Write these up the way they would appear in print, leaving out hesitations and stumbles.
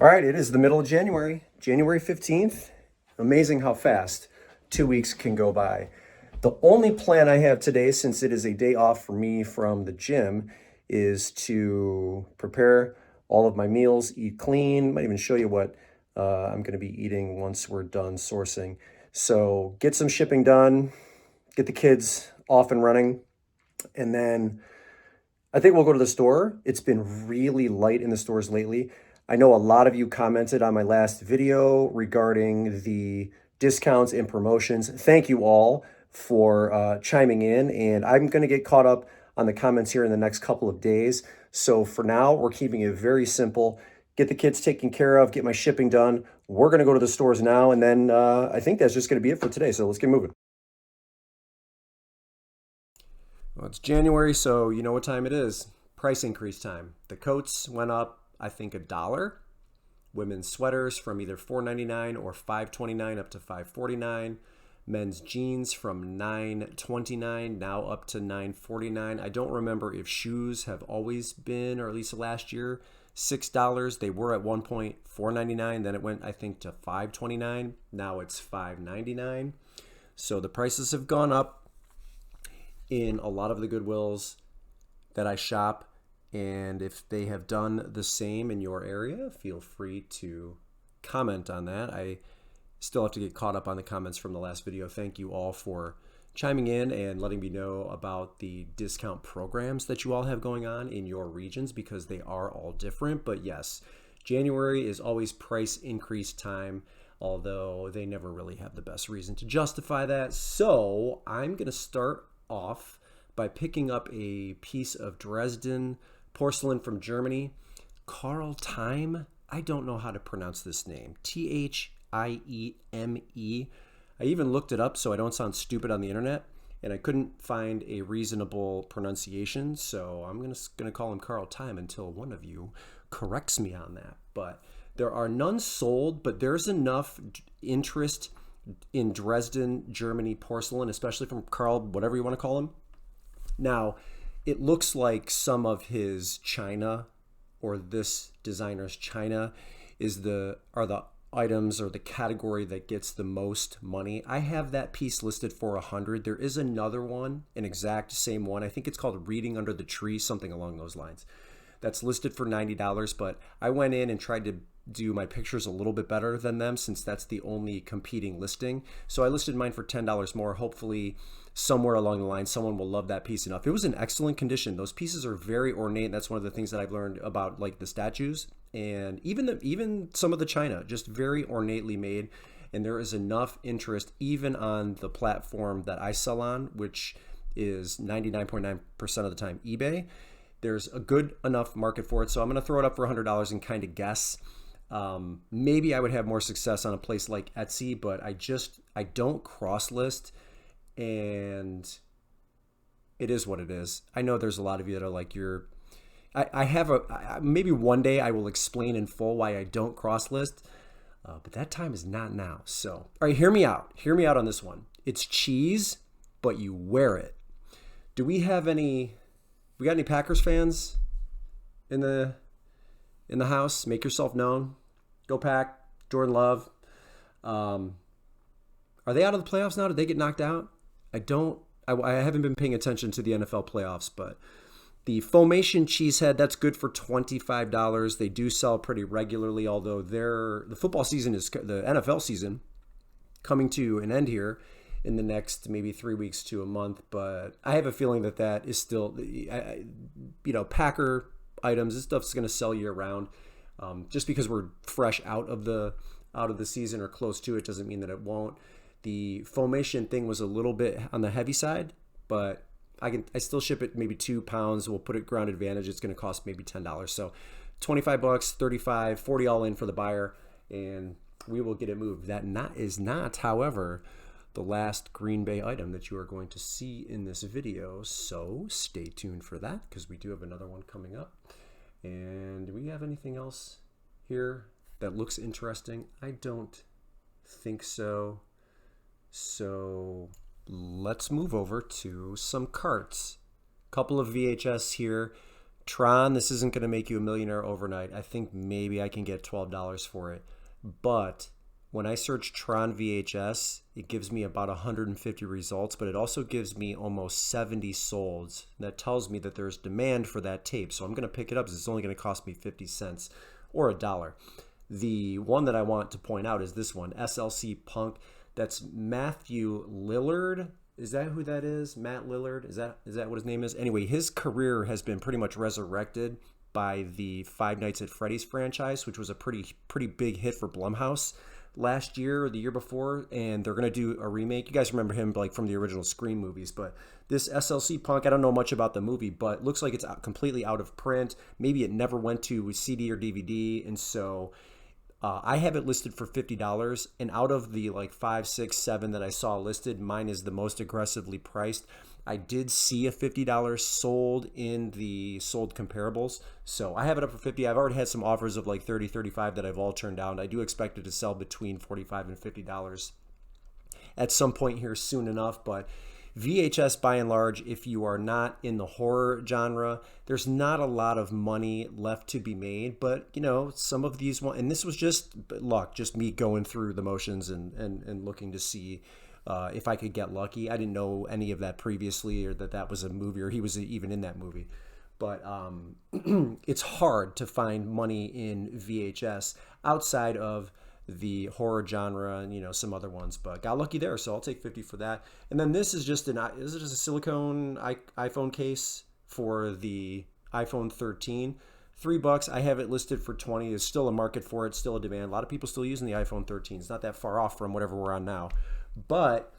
All right, it is the middle of January, January 15th. Amazing how fast 2 weeks can go by. The only plan I have today, since it is a day off for me from the gym, is to prepare all of my meals, eat clean, might even show you what I'm going to be eating once we're done sourcing. So get some shipping done, get the kids off and running, and then I think we'll go to the store. It's been really light in the stores lately. I know a lot of you commented on my last video regarding the discounts and promotions. Thank you all for chiming in, and I'm going to get caught up on the comments here in the next couple of days. So for now, we're keeping it very simple. Get the kids taken care of, get my shipping done. We're going to go to the stores now, and then I think that's just going to be it for today. So let's get moving. Well, it's January, so you know what time it is. Price increase time. The coats went up, I think, $1. Women's sweaters from either $4.99 or $5.29 up to $5.49. Men's jeans from $9.29 now up to $9.49. I don't remember if shoes have always been, or at least last year, $6. They were at one point $4.99. Then it went, I think, to $5.29. Now it's $5.99. So the prices have gone up in a lot of the Goodwills that I shop. And if they have done the same in your area, feel free to comment on that. I still have to get caught up on the comments from the last video. Thank you all for chiming in and letting me know about the discount programs that you all have going on in your regions, because they are all different. But yes, January is always price increase time, although they never really have the best reason to justify that. So I'm going to start off by picking up a piece of Dresden porcelain from Germany. Carl Time. I don't know how to pronounce this name. Thieme. I even looked it up so I don't sound stupid on the internet, and I couldn't find a reasonable pronunciation, so I'm gonna call him Carl Time until one of you corrects me on that. But there are none sold, but there's enough interest in Dresden, Germany porcelain, especially from Carl, whatever you want to call him. Now, it looks like some of his china, or this designer's china, are the items or the category that gets the most money. I have that piece listed for $100. There is another one, an exact same one. I think it's called Reading Under the Tree, something along those lines. That's listed for $90, but I went in and tried to do my pictures a little bit better than them, since that's the only competing listing. So I listed mine for $10 more. Hopefully somewhere along the line someone will love that piece enough. It was in excellent condition. Those pieces are very ornate. That's one of the things that I've learned about, like, the statues, and even some of the china, just very ornately made. And there is enough interest even on the platform that I sell on, which is 99.9% of the time eBay. There's a good enough market for it. So I'm going to throw it up for $100 and kind of guess. Maybe I would have more success on a place like Etsy, but I don't cross list, and it is what it is. I know there's a lot of you that are like, maybe one day I will explain in full why I don't cross list, but that time is not now. So, all right, hear me out on this one. It's cheese, but you wear it. We got any Packers fans in the house? Make yourself known. Go Pack. Jordan Love. Are they out of the playoffs now? Did they get knocked out? I haven't been paying attention to the NFL playoffs, but the Foamation Cheesehead, that's good for $25. They do sell pretty regularly, although the football season the NFL season coming to an end here in the next maybe 3 weeks to a month. But I have a feeling that is still, Packer items, this stuff's going to sell year round. Just because we're fresh out of the season or close to it doesn't mean that it won't. The Foamation thing was a little bit on the heavy side, but I still ship it maybe 2 pounds. We'll put it ground advantage. It's going to cost maybe $10. So $25, $35, $40 all in for the buyer, and we will get it moved. That is not, however, the last Green Bay item that you are going to see in this video. So stay tuned for that, because we do have another one coming up. And do we have anything else here that looks interesting? I don't think so. So let's move over to some carts. Couple of VHS here. Tron, this isn't going to make you a millionaire overnight. I think maybe I can get $12 for it. But when I search Tron VHS, it gives me about 150 results, but it also gives me almost 70 solds. That tells me that there's demand for that tape. So I'm going to pick it up because it's only going to cost me 50 cents or $1. The one that I want to point out is this one, SLC Punk. That's Matthew Lillard. Is that who that is? Matt Lillard? Is that what his name is? Anyway, his career has been pretty much resurrected by the Five Nights at Freddy's franchise, which was a pretty big hit for Blumhouse last year or the year before, and they're going to do a remake. You guys remember him like from the original Scream movies, but this SLC Punk, I don't know much about the movie, but looks like it's completely out of print. Maybe it never went to CD or DVD, and so I have it listed for $50, and out of the like 5, 6, 7 that I saw listed, mine is the most aggressively priced. I did see a $50 sold in the sold comparables, so I have it up for $50. I've already had some offers of like $30, $35 that I've all turned down. I do expect it to sell between $45 and $50 at some point here soon enough, but VHS, by and large, if you are not in the horror genre, there's not a lot of money left to be made. But, you know, some of these ones, and this was just luck, just me going through the motions and looking to see if I could get lucky. I didn't know any of that previously, or that was a movie, or he was even in that movie. But it's hard to find money in VHS outside of the horror genre and, you know, some other ones, but got lucky there, so I'll take 50 for that. And then this is just a silicone iPhone case for the iPhone 13. $3. I have it listed for 20. There's still a market for it, still a demand. A lot of people still using the iPhone 13. It's not that far off from whatever we're on now, but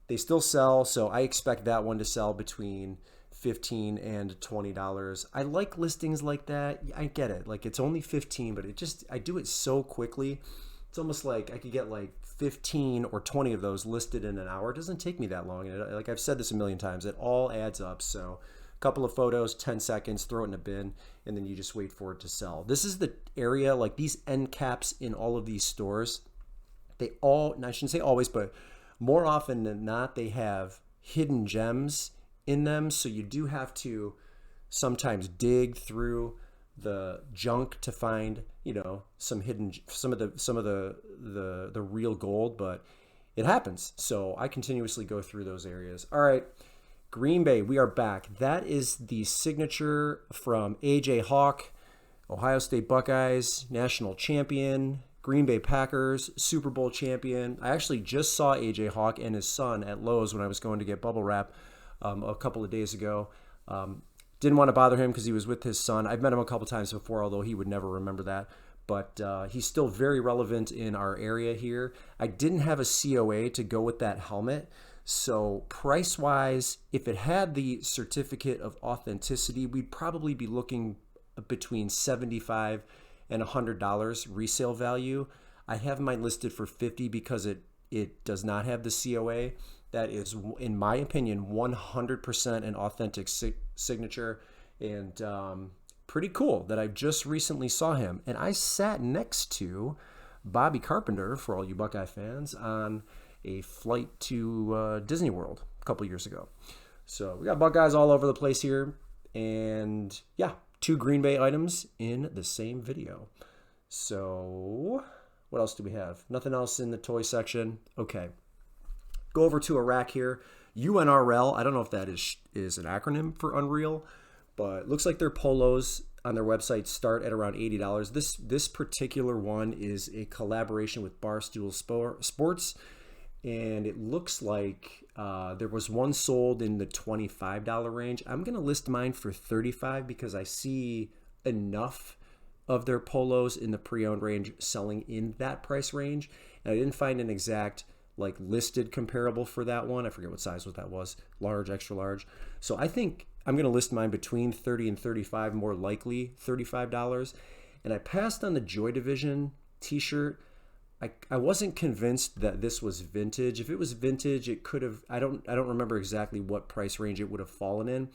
they still sell, so I expect that one to sell between $15 and $20. I like listings like that. I get it. Like, it's only 15, but I do it so quickly. It's almost like I could get like 15 or 20 of those listed in an hour. It doesn't take me that long. And like I've said this a million times, it all adds up. So a couple of photos, 10 seconds, throw it in a bin, and then you just wait for it to sell. This is the area, like these end caps in all of these stores, they all, and I shouldn't say always, but more often than not, they have hidden gems in them. So you do have to sometimes dig through the junk to find, you know, some of the real gold, but it happens. So I continuously go through those areas. All right, Green Bay, we are back. That is the signature from AJ Hawk, Ohio State Buckeyes, national champion, Green Bay Packers, Super Bowl champion. I actually just saw AJ Hawk and his son at Lowe's when I was going to get bubble wrap a couple of days ago. Didn't want to bother him because he was with his son. I've met him a couple times before, although he would never remember that. But he's still very relevant in our area here. I didn't have a COA to go with that helmet. So price-wise, if it had the certificate of authenticity, we'd probably be looking between $75 and $100 resale value. I have mine listed for $50 because it does not have the COA. That is, in my opinion, 100% an authentic signature, and pretty cool that I just recently saw him. And I sat next to Bobby Carpenter, for all you Buckeye fans, on a flight to Disney World a couple years ago. So we got Buckeyes all over the place here, and yeah, 2 Green Bay items in the same video. So what else do we have? Nothing else in the toy section. Okay. Go over to a rack here. UNRL, I don't know if that is an acronym for Unreal, but it looks like their polos on their website start at around $80. This particular one is a collaboration with Barstool Sports, and it looks like there was one sold in the $25 range. I'm going to list mine for $35 because I see enough of their polos in the pre-owned range selling in that price range, and I didn't find an exact like listed comparable for that one. I forget what size that was, large, extra large. So I think I'm going to list mine between $30 and $35, more likely $35. And I passed on the Joy Division t-shirt. I wasn't convinced that this was vintage. If it was vintage, it could have, I don't remember exactly what price range it would have fallen in,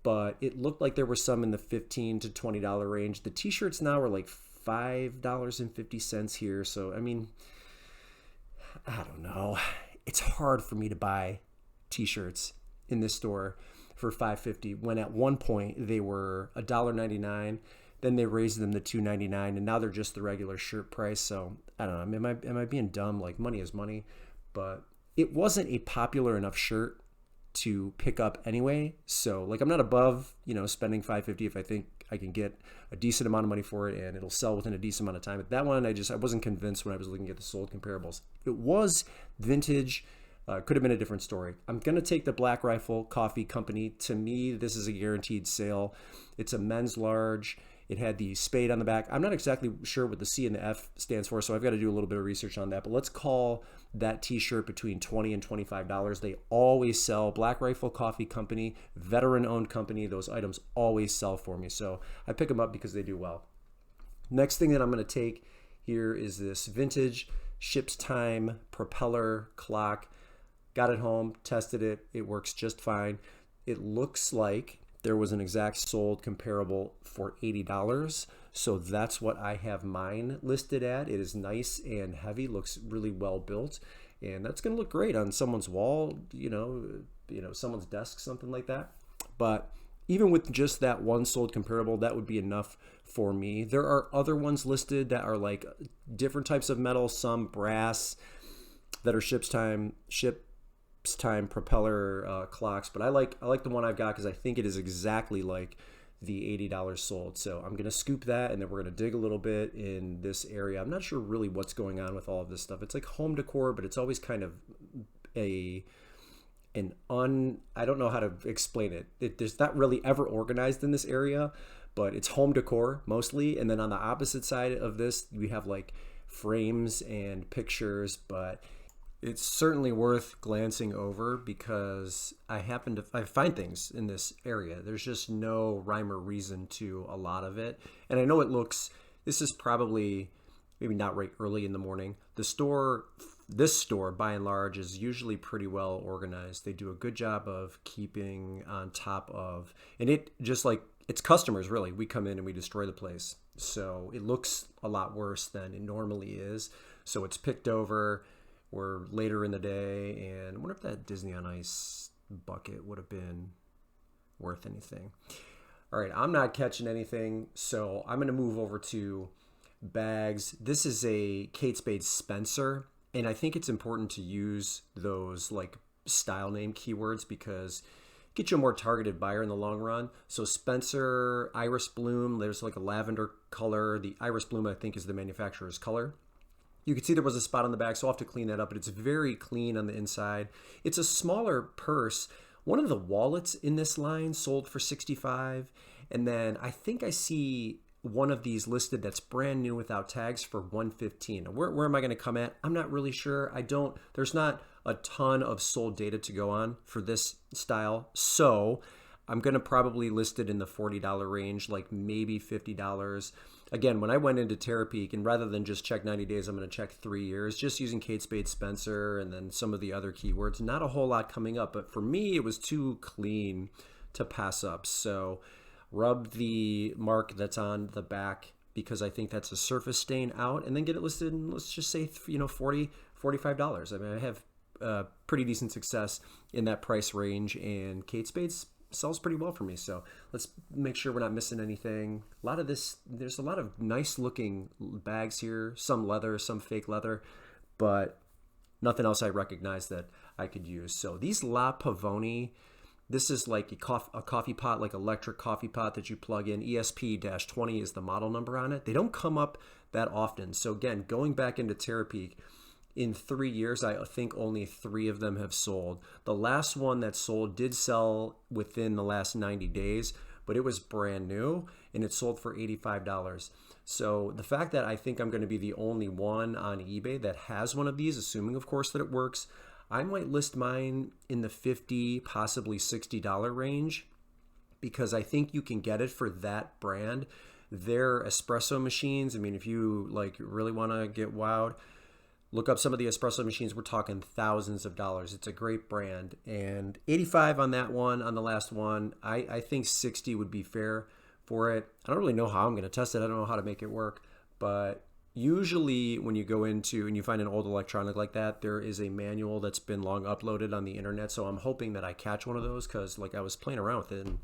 but it looked like there were some in the $15 to $20 range. The t-shirts now are like $5.50 here. So, I mean, I don't know. It's hard for me to buy t-shirts in this store. for $5.50 when at one point they were $1.99. Then they raised them to $2.99, and now they're just the regular shirt price. So I don't know. Am I being dumb? Like, money is money, but it wasn't a popular enough shirt to pick up anyway. So like, I'm not above, spending $5.50 if I think I can get a decent amount of money for it and it'll sell within a decent amount of time. But that one, I wasn't convinced when I was looking at the sold comparables. If it was vintage, could have been a different story. I'm going to take the Black Rifle Coffee Company. To me, this is a guaranteed sale. It's a men's large. It had the spade on the back. I'm not exactly sure what the C and the F stands for, so I've got to do a little bit of research on that. But let's call that t-shirt between $20 and $25. They always sell. Black Rifle Coffee Company, veteran-owned company. Those items always sell for me. So I pick them up because they do well. Next thing that I'm going to take here is this vintage Ship's Time propeller clock. Got it home, tested it. It works just fine. It looks like there was an exact sold comparable for $80. So that's what I have mine listed at. It is nice and heavy, looks really well built, and that's going to look great on someone's wall, someone's desk, something like that. But even with just that one sold comparable, that would be enough for me. There are other ones listed that are like different types of metal, some brass, that are Ship's Time propeller clocks, but I like the one I've got because I think it is exactly like the $80 sold. So I'm gonna scoop that, and then we're gonna dig a little bit in this area. I'm not sure really what's going on with all of this stuff. It's like home decor, but it's always kind of I don't know how to explain it. There's not really ever organized in this area, but it's home decor mostly. And then on the opposite side of this, we have like frames and pictures, but it's certainly worth glancing over because I find things in this area. There's just no rhyme or reason to a lot of it. And I know this is probably maybe not right early in the morning. This store by and large is usually pretty well organized. They do a good job of keeping on top of, and it just like, it's customers really. We come in and we destroy the place. So it looks a lot worse than it normally is. So it's picked over. We're later in the day, and I wonder if that Disney on Ice bucket would have been worth anything. All right, I'm not catching anything, so I'm going to move over to bags. This is a Kate Spade Spencer, and I think it's important to use those like style name keywords because get you a more targeted buyer in the long run. So Spencer, Iris Bloom, there's like a lavender color. The Iris Bloom, I think, is the manufacturer's color. You can see there was a spot on the back, so I'll have to clean that up, but it's very clean on the inside. It's a smaller purse. One of the wallets in this line sold for $65, and then I think I see one of these listed that's brand new without tags for $115. Now, where am I going to come at? I'm not really sure. There's not a ton of sold data to go on for this style, so I'm going to probably list it in the $40 range, like maybe $50. Again, when I went into Terapeak, and rather than just check 90 days, I'm going to check 3 years, just using Kate Spade Spencer and then some of the other keywords. Not a whole lot coming up, but for me, it was too clean to pass up. So rub the mark that's on the back because I think that's a surface stain out, and then get it listed in, let's just say, $40, $45. I mean, I have pretty decent success in that price range, and Kate Spade's sells pretty well for me. So let's make sure we're not missing anything. There's a lot of nice looking bags here, some leather, some fake leather, but nothing else I recognize that I could use. So these La Pavoni, this is like a coffee pot, like electric coffee pot that you plug in. ESP-20 is the model number on it. They don't come up that often. So again, going back into Terapeak, in 3 years, I think only 3 of them have sold. The last one that sold did sell within the last 90 days, but it was brand new and it sold for $85. So the fact that I think I'm going to be the only one on eBay that has one of these, assuming of course that it works, I might list mine in the $50, possibly $60 range because I think you can get it for that brand. Their espresso machines, I mean, if you like really want to get wowed, look up some of the espresso machines. We're talking thousands of dollars. It's a great brand. And 85 on that one, on the last one. I think 60 would be fair for it. I don't really know how I'm going to test it. I don't know how to make it work. But, usually when you go into and you find an old electronic like that, there is a manual that's been long uploaded on the internet. So I'm hoping that I catch one of those, because like I was playing around with it, and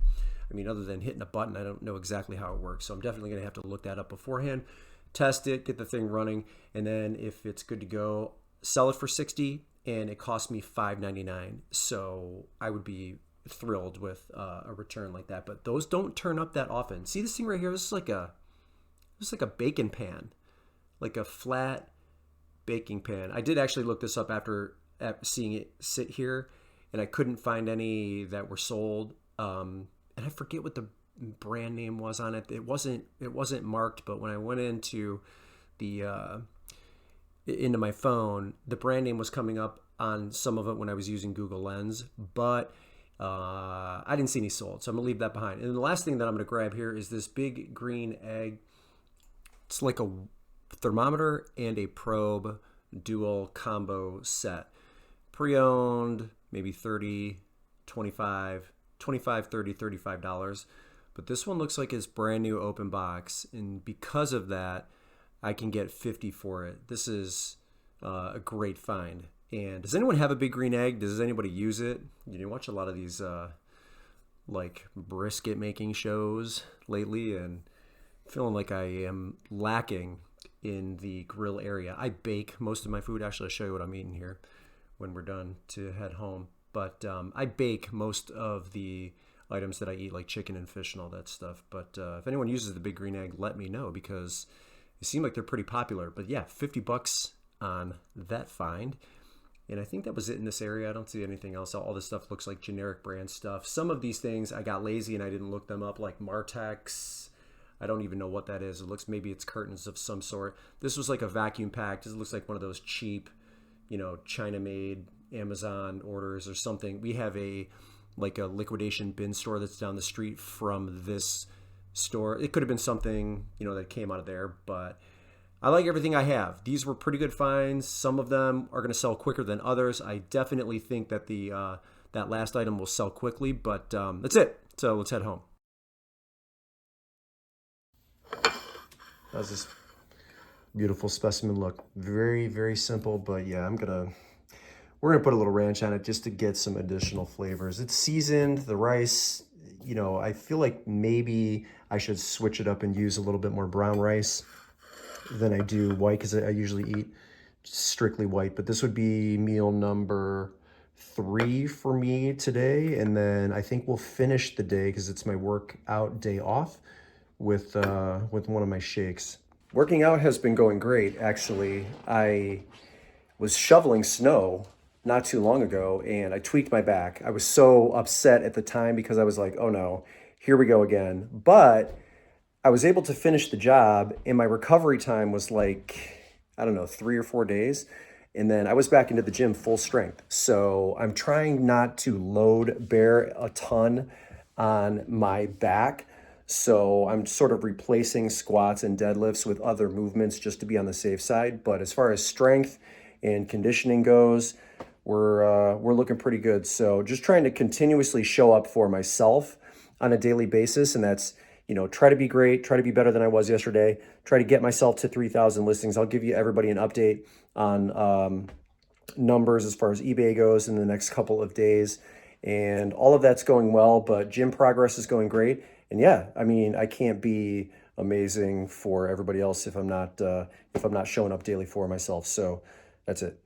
I mean, other than hitting a button, I don't know exactly how it works. So I'm definitely going to have to look that up beforehand, test it, get the thing running, and then if it's good to go, sell it for 60, and it cost me $5.99. So I would be thrilled with a return like that. But those don't turn up that often. See this thing right here? This is like a baking pan, like a flat baking pan. I did actually look this up after seeing it sit here, and I couldn't find any that were sold. And I forget what the brand name was on it. It wasn't marked, but when I went into my phone, the brand name was coming up on some of it when I was using Google Lens, but I didn't see any sold, so I'm gonna leave that behind. And the last thing that I'm gonna grab here is this big green egg. It's like a thermometer and a probe dual combo set. Pre-owned, maybe 30, 25, 25, 30, $35. But this one looks like it's brand new open box. And because of that, I can get 50 for it. This is a great find. And does anyone have a big green egg? Does anybody use it? You watch a lot of these like brisket making shows lately, and feeling like I am lacking in the grill area. I bake most of my food. Actually, I'll show you what I'm eating here when we're done to head home. But I bake most of the items that I eat, like chicken and fish and all that stuff. But if anyone uses the big green egg, let me know, because they seem like they're pretty popular. But yeah, 50 bucks on that find. And I think that was it in this area. I don't see anything else. All this stuff looks like generic brand stuff. Some of these things I got lazy and I didn't look them up, like Martex. I don't even know what that is. It looks, maybe it's curtains of some sort. This was like a vacuum pack. This looks like one of those cheap, China-made Amazon orders or something. We have a liquidation bin store that's down the street from this store. It could have been something, that came out of there, but I like everything I have. These were pretty good finds. Some of them are going to sell quicker than others. I definitely think that that last item will sell quickly, but that's it. So let's head home. How's this beautiful specimen look? Very, very simple, but yeah, we're gonna put a little ranch on it just to get some additional flavors. It's seasoned, the rice, I feel like maybe I should switch it up and use a little bit more brown rice than I do white, because I usually eat strictly white. But this would be meal number 3 for me today, and then I think we'll finish the day, because it's my workout day off, with one of my shakes. Working out has been going great, actually. I was shoveling snow not too long ago, and I tweaked my back. I was so upset at the time, because I was like, oh no, here we go again. But I was able to finish the job, and my recovery time was like, I don't know, 3 or 4 days. And then I was back into the gym full strength. So I'm trying not to bear a ton on my back. So I'm sort of replacing squats and deadlifts with other movements just to be on the safe side. But as far as strength and conditioning goes, we're looking pretty good. So just trying to continuously show up for myself on a daily basis, and that's try to be great, try to be better than I was yesterday, try to get myself to 3,000 listings. I'll give you everybody an update on numbers as far as eBay goes in the next couple of days, and all of that's going well. But gym progress is going great, and yeah, I mean, I can't be amazing for everybody else if I'm not showing up daily for myself. So that's it.